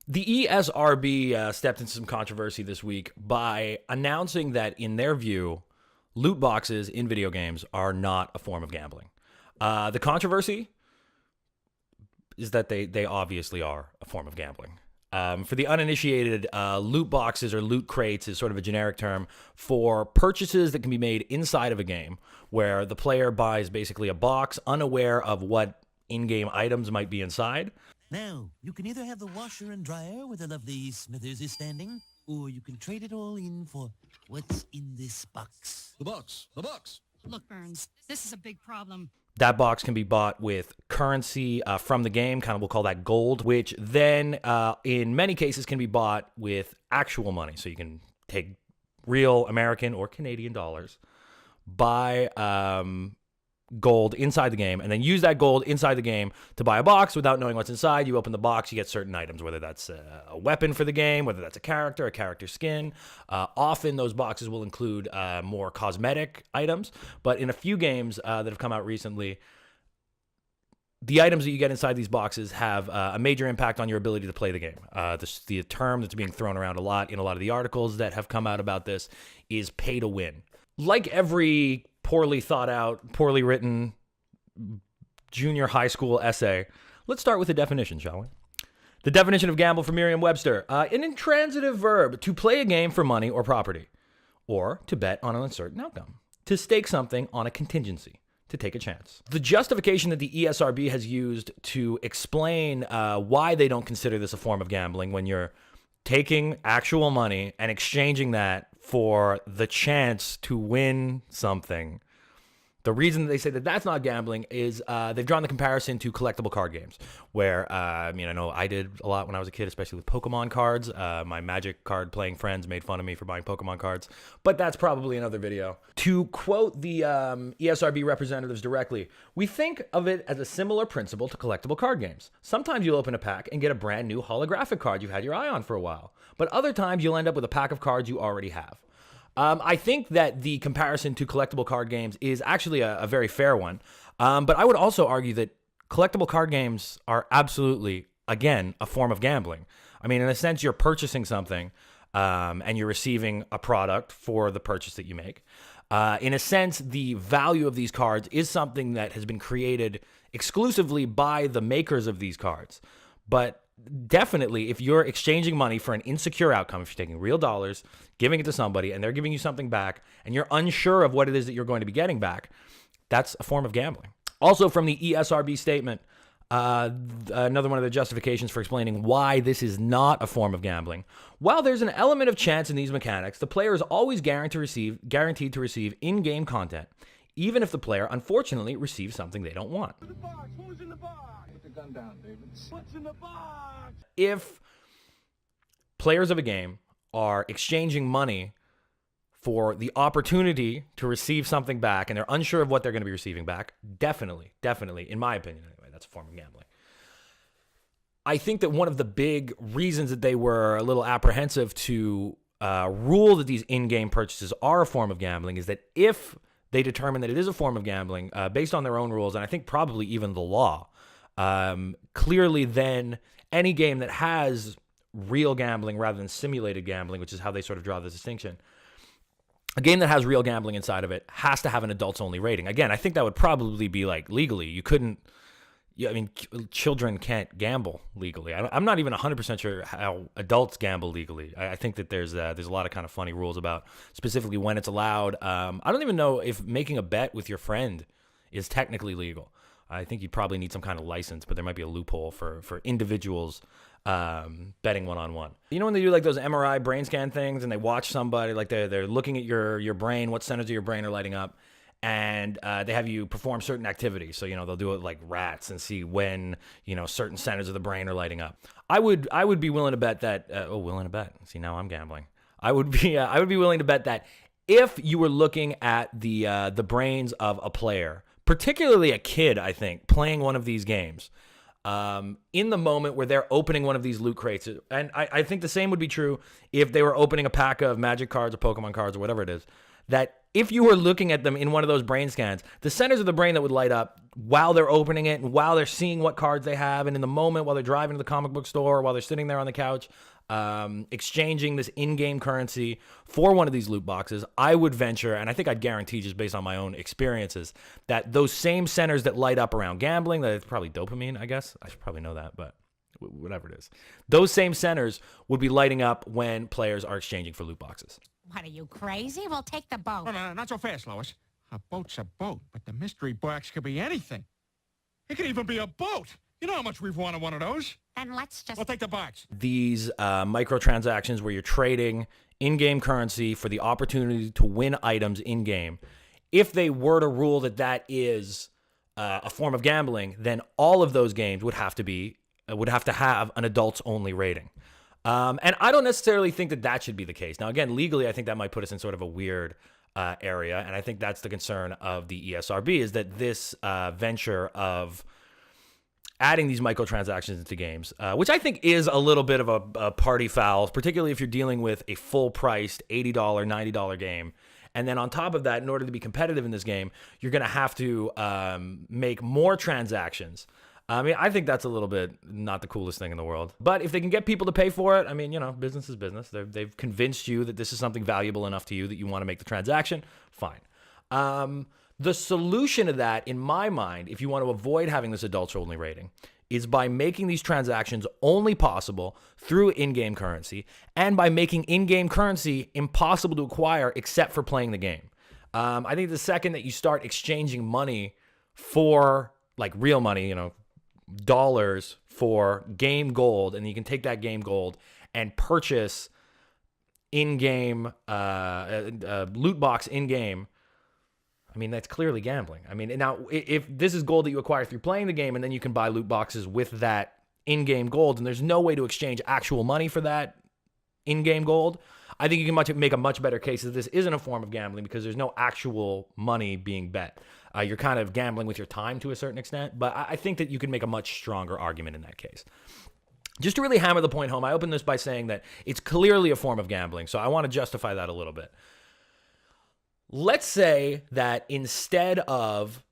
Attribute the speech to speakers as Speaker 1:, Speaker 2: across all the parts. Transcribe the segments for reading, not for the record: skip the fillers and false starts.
Speaker 1: The ESRB stepped into some controversy this week by announcing that, in their view, loot boxes in video games are not a form of gambling. The controversy is that they obviously are a form of gambling. For the uninitiated, loot boxes or loot crates is sort of a generic term for purchases that can be made inside of a game, where the player buys basically a box unaware of what in-game items might be inside.
Speaker 2: Now, you can either have the washer and dryer where the lovely Smithers is standing, or you can trade it all in for what's in this box.
Speaker 3: The box.
Speaker 4: Look, Burns, this is a big problem.
Speaker 1: That box can be bought with currency from the game, kind of we'll call that gold, which then in many cases can be bought with actual money. So you can take real American or Canadian dollars, buy gold inside the game, and then use that gold inside the game to buy a box without knowing what's inside. You open the box, you get certain items, whether that's a weapon for the game, whether that's a character skin. Often those boxes will include more cosmetic items, but in a few games that have come out recently, the items that you get inside these boxes have a major impact on your ability to play the game. The term that's being thrown around a lot in a lot of the articles that have come out about this is pay to win. Like every poorly thought out, poorly written junior high school essay, let's start with the definition, shall we? The definition of gamble from Merriam-Webster: an intransitive verb to play a game for money or property, or to bet on an uncertain outcome, to stake something on a contingency, to take a chance. The justification that the ESRB has used to explain why they don't consider this a form of gambling, when you're taking actual money and exchanging that for the chance to win something. The reason they say that that's not gambling is they've drawn the comparison to collectible card games, where, I know I did a lot when I was a kid, especially with Pokemon cards. My Magic card playing friends made fun of me for buying Pokemon cards, but that's probably another video. To quote the ESRB representatives directly, we think of it as a similar principle to collectible card games. Sometimes you'll open a pack and get a brand new holographic card you've had your eye on for a while, but other times you'll end up with a pack of cards you already have. I think that the comparison to collectible card games is actually a very fair one. But I would also argue that collectible card games are absolutely, again, a form of gambling. I mean, in a sense, you're purchasing something and you're receiving a product for the purchase that you make. In a sense, the value of these cards is something that has been created exclusively by the makers of these cards. But definitely, if you're exchanging money for an insecure outcome, if you're taking real dollars, giving it to somebody, and they're giving you something back, and you're unsure of what it is that you're going to be getting back, that's a form of gambling. Also, from the ESRB statement, another one of the justifications for explaining why this is not a form of gambling: while there's an element of chance in these mechanics, the player is always guaranteed to receive in-game content, even if the player unfortunately receives something they don't want.
Speaker 3: The box. Who's in the box? Put the gun down, David. What's in the box?
Speaker 1: If players of a game are exchanging money for the opportunity to receive something back, and they're unsure of what they're going to be receiving back, definitely, in my opinion anyway, that's a form of gambling. I think that one of the big reasons that they were a little apprehensive to rule that these in-game purchases are a form of gambling is that if they determine that it is a form of gambling based on their own rules, and I think probably even the law, clearly then any game that has real gambling rather than simulated gambling, which is how they sort of draw the distinction, a game that has real gambling inside of it has to have an adults-only rating. Again, I think that would probably be like legally. You couldn't, children can't gamble legally. I'm not even 100% sure how adults gamble legally. I think that there's a lot of kind of funny rules about specifically when it's allowed. I don't even know if making a bet with your friend is technically legal. I think you'd probably need some kind of license, but there might be a loophole for individuals betting one-on-one. You know when they do like those MRI brain scan things and they watch somebody, like they're looking at your brain, what centers of your brain are lighting up, and they have you perform certain activities. So, they'll do it like rats and see when, certain centers of the brain are lighting up. I would be willing to bet that, willing to bet. See, now I'm gambling. I would be willing to bet that if you were looking at the brains of a player, particularly a kid, I think, playing one of these games, in the moment where they're opening one of these loot crates, and I think the same would be true if they were opening a pack of Magic cards or Pokemon cards or whatever it is, that if you were looking at them in one of those brain scans, the centers of the brain that would light up while they're opening it and while they're seeing what cards they have, and in the moment while they're driving to the comic book store, while they're sitting there on the couch, exchanging this in-game currency for one of these loot boxes, I would venture, and I think I'd guarantee just based on my own experiences, that those same centers that light up around gambling, that it's probably dopamine, I guess. I should probably know that, but whatever it is. Those same centers would be lighting up when players are exchanging for loot boxes.
Speaker 5: What, are you crazy? We'll take the boat.
Speaker 6: No, not so fast, Lois. A boat's a boat, but the mystery box could be anything. It could even be a boat. You know how much we've wanted one of those.
Speaker 5: Then let's just...
Speaker 6: We'll take the box.
Speaker 1: These microtransactions where you're trading in-game currency for the opportunity to win items in-game, if they were to rule that that is a form of gambling, then all of those games would have to have an adults-only rating. And I don't necessarily think that that should be the case. Now, again, legally, I think that might put us in sort of a weird area, and I think that's the concern of the ESRB, is that this venture of adding these microtransactions into games, which I think is a little bit of a party foul, particularly if you're dealing with a full-priced $80, $90 game. And then on top of that, in order to be competitive in this game, you're going to have to make more transactions. I mean, I think that's a little bit not the coolest thing in the world. But if they can get people to pay for it, I mean, you know, business is business. They've convinced you that this is something valuable enough to you that you want to make the transaction. Fine. The solution to that, in my mind, if you want to avoid having this adults-only rating, is by making these transactions only possible through in-game currency and by making in-game currency impossible to acquire except for playing the game. I think the second that you start exchanging money for, like, real money, you know, dollars for game gold, and you can take that game gold and purchase in-game loot box in-game, I mean, that's clearly gambling. I mean, now, if this is gold that you acquire through playing the game, and then you can buy loot boxes with that in-game gold, and there's no way to exchange actual money for that in-game gold, I think you can make a much better case that this isn't a form of gambling because there's no actual money being bet. You're kind of gambling with your time to a certain extent, but I think that you can make a much stronger argument in that case. Just to really hammer the point home, I opened this by saying that it's clearly a form of gambling, so I want to justify that a little bit. Let's say that instead of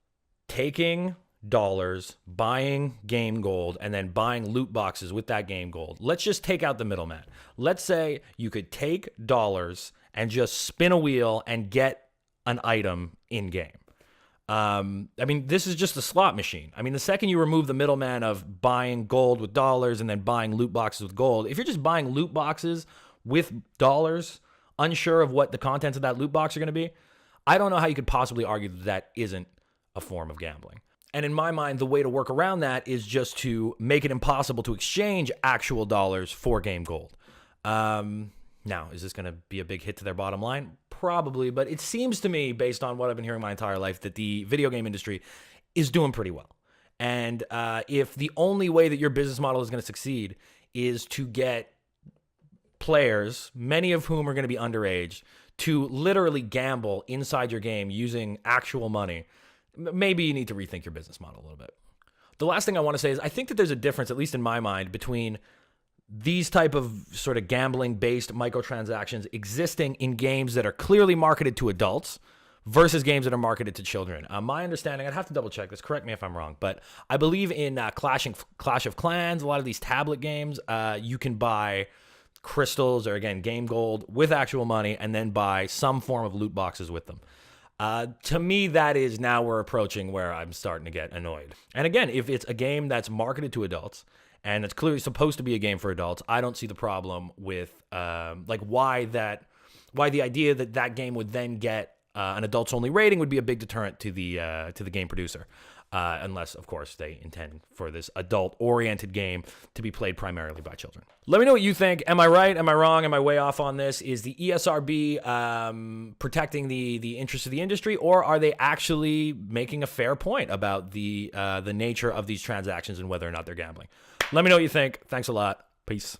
Speaker 1: taking dollars, buying game gold, and then buying loot boxes with that game gold, let's just take out the middleman. Let's say you could take dollars and just spin a wheel and get an item in-game. I mean, this is just a slot machine. I mean, the second you remove the middleman of buying gold with dollars and then buying loot boxes with gold, if you're just buying loot boxes with dollars, unsure of what the contents of that loot box are going to be, I don't know how you could possibly argue that that isn't a form of gambling. And in my mind, the way to work around that is just to make it impossible to exchange actual dollars for game gold. Now, is this going to be a big hit to their bottom line? Probably, but it seems to me, based on what I've been hearing my entire life, that the video game industry is doing pretty well. And if the only way that your business model is going to succeed is to get players, many of whom are going to be underage, to literally gamble inside your game using actual money, maybe you need to rethink your business model a little bit. The last thing I want to say is I think that there's a difference, at least in my mind, between these type of sort of gambling-based microtransactions existing in games that are clearly marketed to adults versus games that are marketed to children. My understanding, I'd have to double-check this, correct me if I'm wrong, but I believe in Clash of Clans, a lot of these tablet games, you can buy crystals or, again, game gold with actual money and then buy some form of loot boxes with them. To me, that is now we're approaching where I'm starting to get annoyed. And again, if it's a game that's marketed to adults and it's clearly supposed to be a game for adults, I don't see the problem with why the idea that that game would then get an adults-only rating would be a big deterrent to the game producer. Unless, of course, they intend for this adult-oriented game to be played primarily by children. Let me know what you think. Am I right? Am I wrong? Am I way off on this? Is the ESRB protecting the interests of the industry, or are they actually making a fair point about the nature of these transactions and whether or not they're gambling? Let me know what you think. Thanks a lot. Peace.